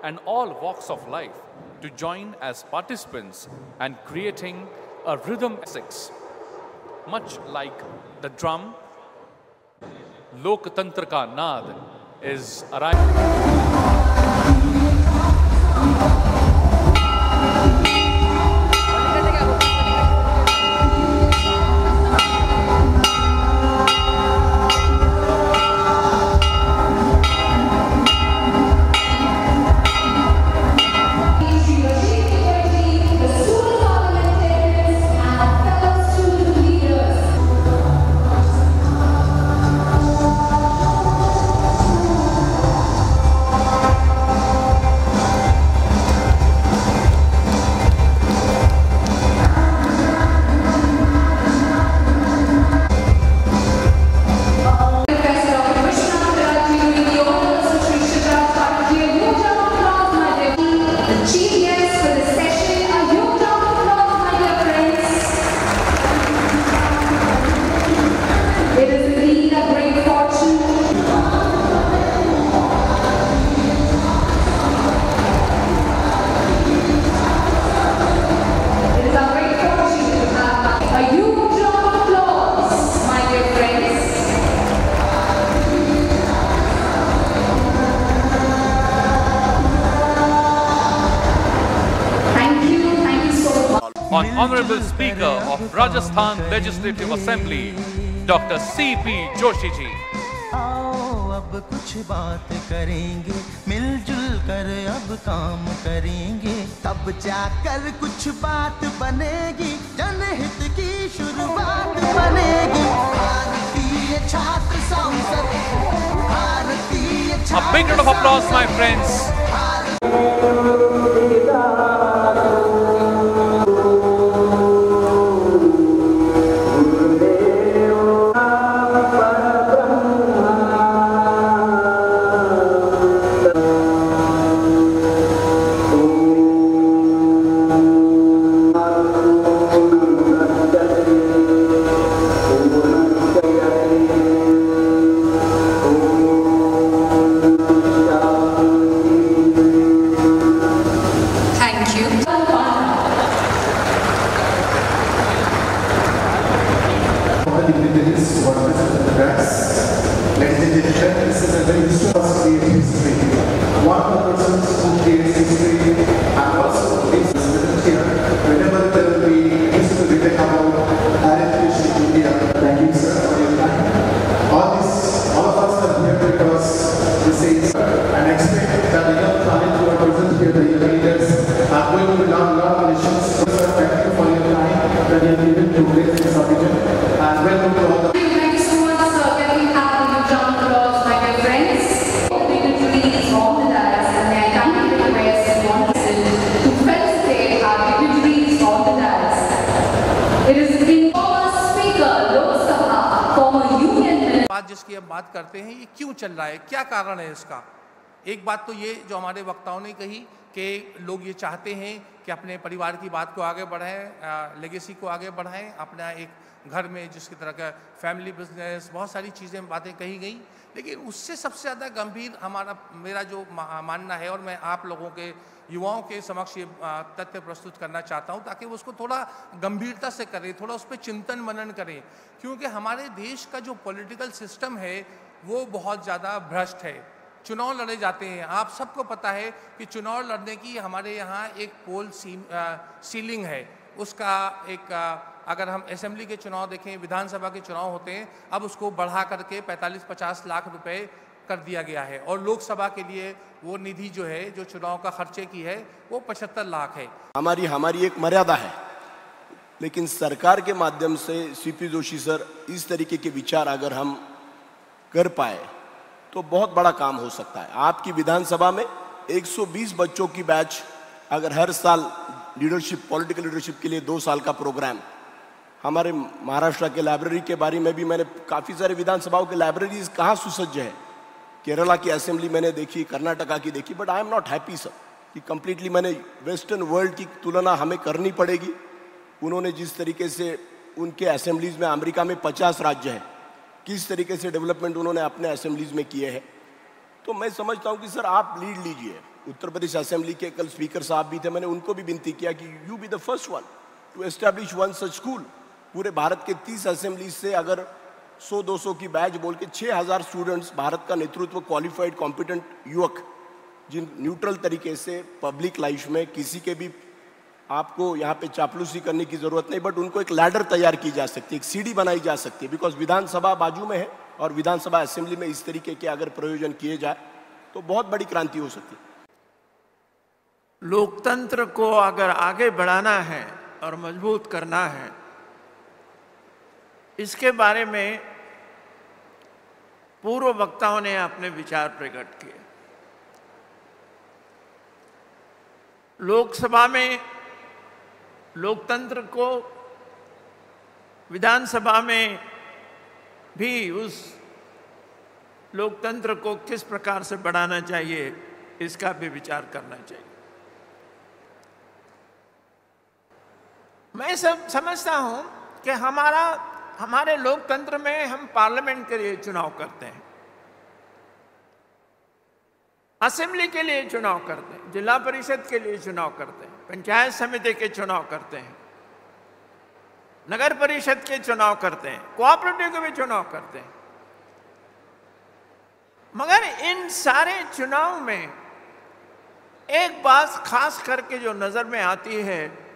and all walks of life to join as participants and creating a rhythm six. Much like the drum, Loktantra ka naad is arriving. On Honorable Speaker of Rajasthan Legislative Assembly, Dr. C.P. Joshi ji. आओ अब कुछ बात करेंगे, मिलजुल कर अब काम करेंगे, तब जाकर कुछ बात बनेगी, जनहित की शुरुआत बनेगी। भारतीय छात्र संसद, भारतीय छात्र A big round of applause, my friends. This is a very historic history. One of the persons who creates history and also is written here. Whenever there will be history written about heritage in India, thank you, sir, for your time. All of us are here because this is and expect that the young talent who are present here, the young leaders, are going to learn a lot of lessons. Sir, thank you for your time that you have given to grace this occasion, and welcome to all the. जिसकी अब बात करते हैं, ये क्यों चल रहा है, क्या कारण है इसका। एक बात तो ये जो हमारे वक्ताओं ने कही कि लोग ये चाहते हैं कि अपने परिवार की बात को आगे बढ़ाएं, लेगेसी को आगे बढ़ाएं, अपना एक घर में जिसकी तरह का फैमिली बिजनेस, बहुत सारी चीज़ें बातें कही गई। लेकिन उससे सबसे ज़्यादा गंभीर मेरा जो मानना है, और मैं आप लोगों के युवाओं के समक्ष ये तथ्य प्रस्तुत करना चाहता हूँ ताकि वो उसको थोड़ा गंभीरता से करें, थोड़ा उस पर चिंतन मनन करें, क्योंकि हमारे देश का जो पॉलिटिकल सिस्टम है वो बहुत ज़्यादा भ्रष्ट है। चुनाव लड़े जाते हैं, आप सबको पता है कि चुनाव लड़ने की हमारे यहाँ एक पोल सीलिंग है, उसका एक अगर हम असेंबली के चुनाव देखें, विधानसभा के चुनाव होते हैं, अब उसको बढ़ा करके 45-50 लाख रुपए कर दिया गया है, और लोकसभा के लिए वो निधि जो है, जो चुनाव का खर्चे की है, वो 75 लाख है। हमारी एक मर्यादा है, लेकिन सरकार के माध्यम से सीपी जोशी सर इस तरीके के विचार अगर हम कर पाए तो बहुत बड़ा काम हो सकता है। आपकी विधानसभा में 120 बच्चों की बैच अगर हर साल लीडरशिप, पॉलिटिकल लीडरशिप के लिए 2 साल का प्रोग्राम, हमारे महाराष्ट्र के लाइब्रेरी के बारे में भी मैंने काफ़ी सारे विधानसभाओं के लाइब्रेरीज कहाँ सुसज्ज है, केरला की असेंबली मैंने देखी, कर्नाटका की देखी, but I am not happy sir कि कंप्लीटली मैंने वेस्टर्न वर्ल्ड की तुलना हमें करनी पड़ेगी। उन्होंने जिस तरीके से उनके असेंबलीज में, अमेरिका में 50 राज्य हैं, किस तरीके से डेवलपमेंट उन्होंने अपने असेंबलीज में किए हैं, तो मैं समझता हूं कि सर आप लीड लीजिए उत्तर प्रदेश असेंबली के कल स्पीकर साहब भी थे, मैंने उनको भी विनती किया कि you be the first one two establish one such school. पूरे भारत के 30 असेंबली से अगर 100-200 की बैच बोल के 6000 स्टूडेंट्स, भारत का नेतृत्व क्वालिफाइड कॉम्पिटेंट युवक, जिन न्यूट्रल तरीके से पब्लिक लाइफ में किसी के भी आपको यहाँ पे चापलूसी करने की जरूरत नहीं, बट उनको एक लैडर तैयार की जा सकती है, एक सीढ़ी बनाई जा सकती है, बिकॉज विधानसभा बाजू में है और विधानसभा असेंबली में इस तरीके के अगर प्रयोजन किए जाए तो बहुत बड़ी क्रांति हो सकती है। लोकतंत्र को अगर आगे बढ़ाना है और मजबूत करना है, इसके बारे में पूर्व वक्ताओं ने अपने विचार प्रकट किए। लोकसभा में लोकतंत्र को, विधानसभा में भी उस लोकतंत्र को किस प्रकार से बढ़ाना चाहिए, इसका भी विचार करना चाहिए। मैं सब समझता हूं कि हमारे लोकतंत्र में हम पार्लियामेंट के लिए चुनाव करते हैं, असेंबली के लिए चुनाव करते हैं, जिला परिषद के लिए चुनाव करते हैं, पंचायत समिति के चुनाव करते हैं, नगर परिषद के चुनाव करते हैं, कोऑपरेटिव के भी चुनाव करते हैं। मगर इन सारे चुनाव में एक बात खास करके जो नजर में आती है,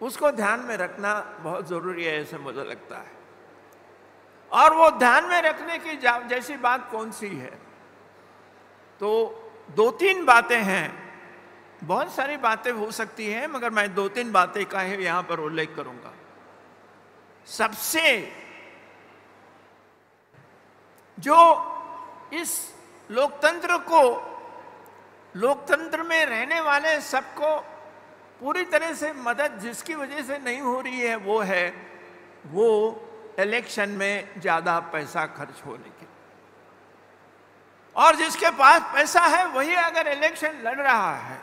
उसको ध्यान में रखना बहुत जरूरी है, ऐसे मुझे लगता है। और वो ध्यान में रखने की जैसी बात कौन सी है? तो 2-3 बातें हैं, बहुत सारी बातें हो सकती हैं, मगर मैं 2-3 बातें का ही यहां पर उल्लेख करूंगा। सबसे जो इस लोकतंत्र में रहने वाले सबको पूरी तरह से मदद जिसकी वजह से नहीं हो रही है, वो इलेक्शन में ज्यादा पैसा खर्च होने की। और जिसके पास पैसा है वही अगर इलेक्शन लड़ रहा है,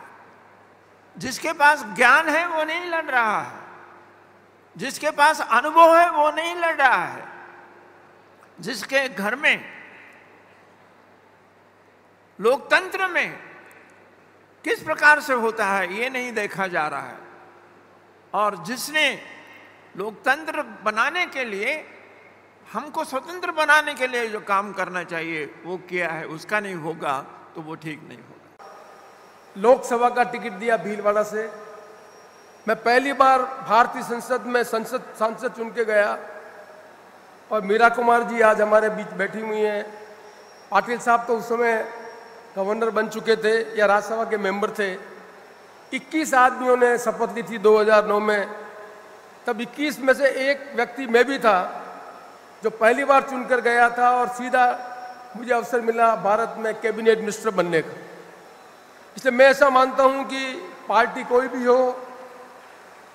जिसके पास ज्ञान है वो नहीं लड़ रहा है, जिसके पास अनुभव है वो नहीं लड़ रहा है, जिसके घर में लोकतंत्र में किस प्रकार से होता है ये नहीं देखा जा रहा है, और जिसने लोकतंत्र बनाने के लिए, हमको स्वतंत्र बनाने के लिए जो काम करना चाहिए वो किया है, उसका नहीं होगा तो वो ठीक नहीं होगा। लोकसभा का टिकट दिया भीलवाड़ा से। मैं पहली बार भारतीय संसद में सांसद चुन के गया, और मीरा कुमार जी आज हमारे बीच बैठी हुई हैं। पाटिल साहब तो उस समय गवर्नर बन चुके थे या राज्यसभा के मेंबर थे। 21 आदमियों ने शपथ ली थी 2009 में। तब 21 में से एक व्यक्ति मैं भी था जो पहली बार चुनकर गया था, और सीधा मुझे अवसर मिला भारत में कैबिनेट मिनिस्टर बनने का। इसलिए मैं ऐसा मानता हूं कि पार्टी कोई भी हो,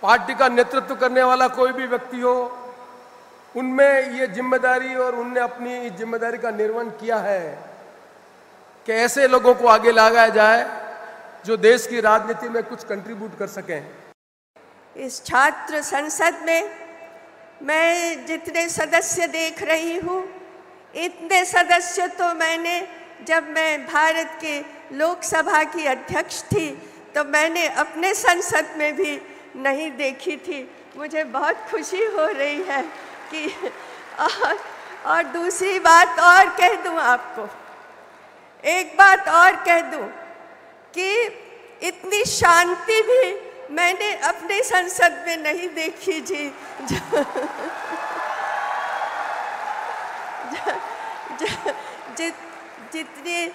पार्टी का नेतृत्व करने वाला कोई भी व्यक्ति हो, उनमें ये जिम्मेदारी, और उनने अपनी जिम्मेदारी का निर्वहन किया है कि ऐसे लोगों को आगे लगाया जाए जो देश की राजनीति में कुछ कंट्रीब्यूट कर सकें। इस छात्र संसद में मैं जितने सदस्य देख रही हूँ, इतने सदस्य तो मैंने, जब मैं भारत के लोकसभा की अध्यक्ष थी तो मैंने अपने संसद में भी नहीं देखी थी। मुझे बहुत खुशी हो रही है कि और दूसरी बात और कह दूं आपको, एक बात और कह दूं कि इतनी शांति भी मैंने अपने संसद में नहीं देखी जी। जितनी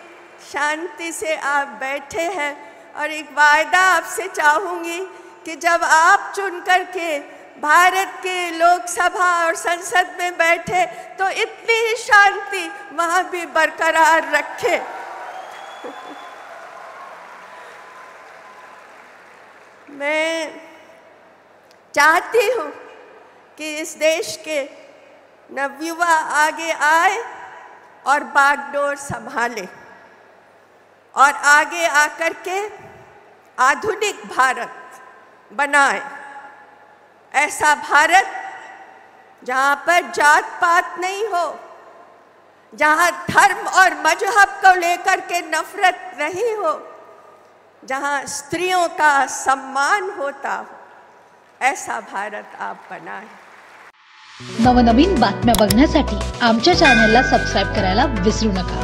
शांति से आप बैठे हैं, और एक वायदा आपसे चाहूंगी कि जब आप चुन करके भारत के लोकसभा और संसद में बैठे तो इतनी ही शांति वहां भी बरकरार रखे। मैं चाहती हूँ कि इस देश के नवयुवा आगे आए और बागडोर संभाले, और आगे आकर के आधुनिक भारत बनाए। ऐसा भारत जहाँ पर जात पात नहीं हो, जहाँ धर्म और मजहब को लेकर के नफरत नहीं हो, जहाँ स्त्रियों का सम्मान होता हो, ऐसा भारत आप बनाएं। नवनवीन बातम्या बघण्यासाठी आमच्या चॅनलला सबस्क्राइब करायला विसरू नका।